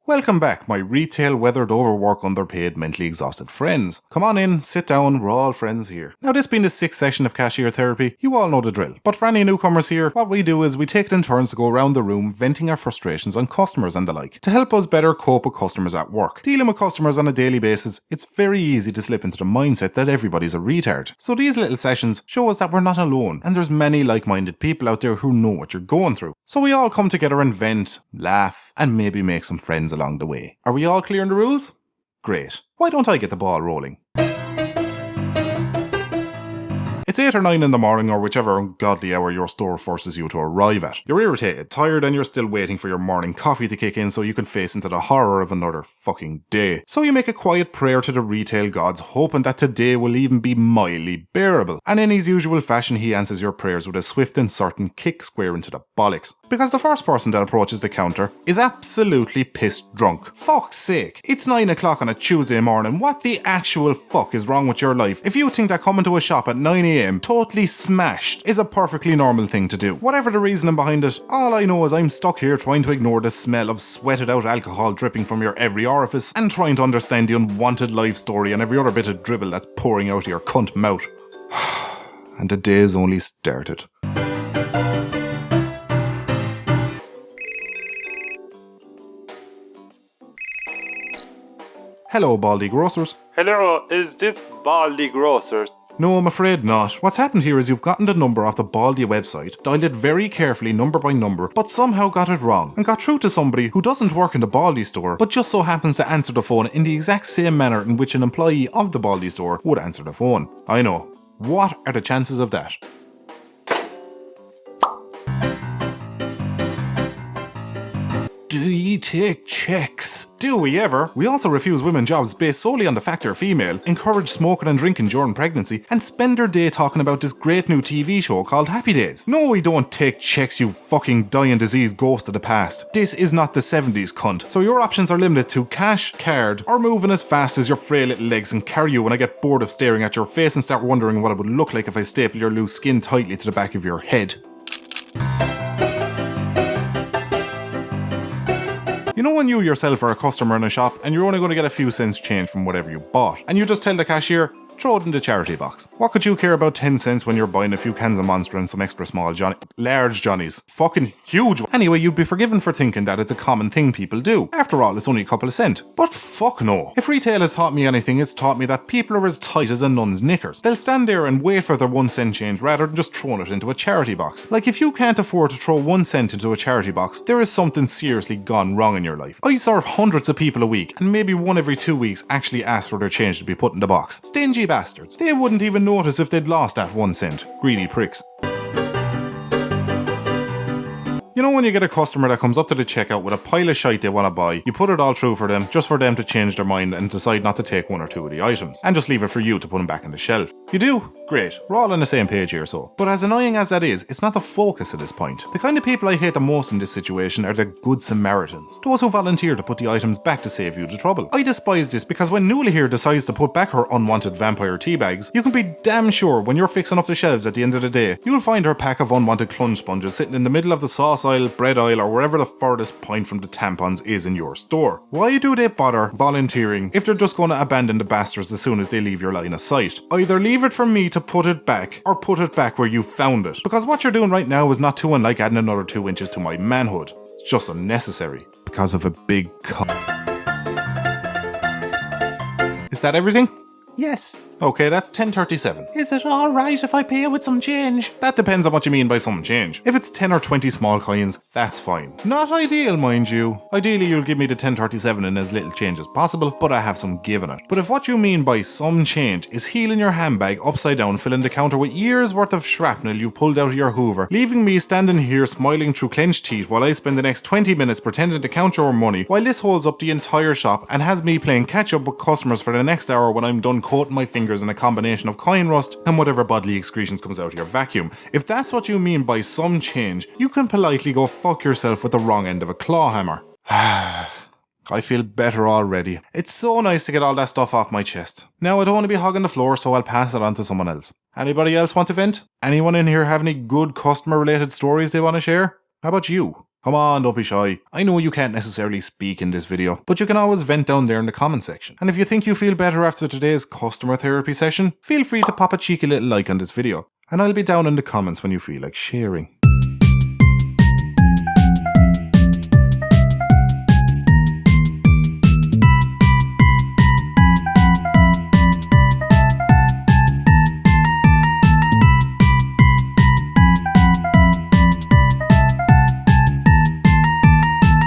Welcome back, my retail weathered overwork underpaid mentally exhausted friends. Come on in, sit down, we're all friends here. Now this being the 6th session of cashier therapy, you all know the drill. But for any newcomers here, what we do is we take it in turns to go around the room venting our frustrations on customers and the like, to help us better cope with customers at work. Dealing with customers on a daily basis, it's very easy to slip into the mindset that everybody's a retard. So these little sessions show us that we're not alone, and there's many like-minded people out there who know what you're going through. So we all come together and vent, laugh, and maybe make some friends along the way. Are we all clear on the rules? Great. Why don't I get the ball rolling? It's 8 or 9 in the morning or whichever ungodly hour your store forces you to arrive at. You're irritated, tired, and you're still waiting for your morning coffee to kick in so you can face into the horror of another fucking day. So you make a quiet prayer to the retail gods, hoping that today will even be mildly bearable. And in his usual fashion, he answers your prayers with a swift and certain kick square into the bollocks. Because the first person that approaches the counter is absolutely pissed drunk. Fuck's sake, it's 9 o'clock on a Tuesday morning. What the actual fuck is wrong with your life if you think that coming to a shop at 9 AM totally smashed is a perfectly normal thing to do? Whatever the reasoning behind it, all I know is I'm stuck here trying to ignore the smell of sweated out alcohol dripping from your every orifice and trying to understand the unwanted life story and every other bit of dribble that's pouring out of your cunt mouth. And the day's only started. Hello, Baldy Grocers. Hello, is this Baldy Grocers? No, I'm afraid not. What's happened here is you've gotten the number off the Baldy website, dialed it very carefully number by number, but somehow got it wrong, and got through to somebody who doesn't work in the Baldy store, but just so happens to answer the phone in the exact same manner in which an employee of the Baldy store would answer the phone. I know. What are the chances of that? Do ye take checks? Do we ever? We also refuse women jobs based solely on the fact they're female, encourage smoking and drinking during pregnancy, and spend their day talking about this great new TV show called Happy Days. No, we don't take checks, you fucking dying disease ghost of the past. This is not the 70s, cunt. So your options are limited to cash, card, or moving as fast as your frail little legs can carry you when I get bored of staring at your face and start wondering what it would look like if I stapled your loose skin tightly to the back of your head. You know when you yourself are a customer in a shop and you're only going to get a few cents change from whatever you bought, and you just tell the cashier, throw it in the charity box. What could you care about 10 cents when you're buying a few cans of Monster and some extra small large Johnnies? Fucking huge one. Anyway, you'd be forgiven for thinking that it's a common thing people do. After all, it's only a couple of cents. But fuck no. If retail has taught me anything, it's taught me that people are as tight as a nun's knickers. They'll stand there and wait for their 1 cent change rather than just throwing it into a charity box. Like if you can't afford to throw 1 cent into a charity box, there is something seriously gone wrong in your life. I serve hundreds of people a week, and maybe one every 2 weeks actually ask for their change to be put in the box. Stingy bastards. They wouldn't even notice if they'd lost that 1 cent. Greedy pricks. You know when you get a customer that comes up to the checkout with a pile of shite they want to buy, you put it all through for them, just for them to change their mind and decide not to take 1 or 2 of the items, and just leave it for you to put them back on the shelf. You do? Great. We're all on the same page here, so. But as annoying as that is, it's not the focus at this point. The kind of people I hate the most in this situation are the good Samaritans. Those who volunteer to put the items back to save you the trouble. I despise this because when Newly here decides to put back her unwanted vampire tea bags, you can be damn sure when you're fixing up the shelves at the end of the day, you'll find her pack of unwanted clunge sponges sitting in the middle of the sauce aisle, bread aisle, or wherever the furthest point from the tampons is in your store. Why do they bother volunteering if they're just going to abandon the bastards as soon as they leave your line of sight? Either leave it for me to put it back, or put it back where you found it. Because what you're doing right now is not too unlike adding another 2 inches to my manhood. It's just unnecessary. Because of a big cock. Is that everything? Yes. Okay, that's 10.37. Is it alright if I pay you with some change? That depends on what you mean by some change. If it's 10 or 20 small coins, that's fine. Not ideal, mind you. Ideally, you'll give me the 10.37 in as little change as possible, but I have some give in it. But if what you mean by some change is heeling your handbag upside down, filling the counter with years worth of shrapnel you've pulled out of your hoover, leaving me standing here smiling through clenched teeth while I spend the next 20 minutes pretending to count your money, while this holds up the entire shop and has me playing catch up with customers for the next hour when I'm done coating my fingers in a combination of coin rust and whatever bodily excretions comes out of your vacuum. If that's what you mean by some change, you can politely go fuck yourself with the wrong end of a claw hammer. I feel better already. It's so nice to get all that stuff off my chest. Now I don't want to be hogging the floor, so I'll pass it on to someone else. Anybody else want to vent? Anyone in here have any good customer related stories they want to share? How about you? Come on, don't be shy. I know you can't necessarily speak in this video, but you can always vent down there in the comment section. And if you think you feel better after today's customer therapy session, feel free to pop a cheeky little like on this video. And I'll be down in the comments when you feel like sharing.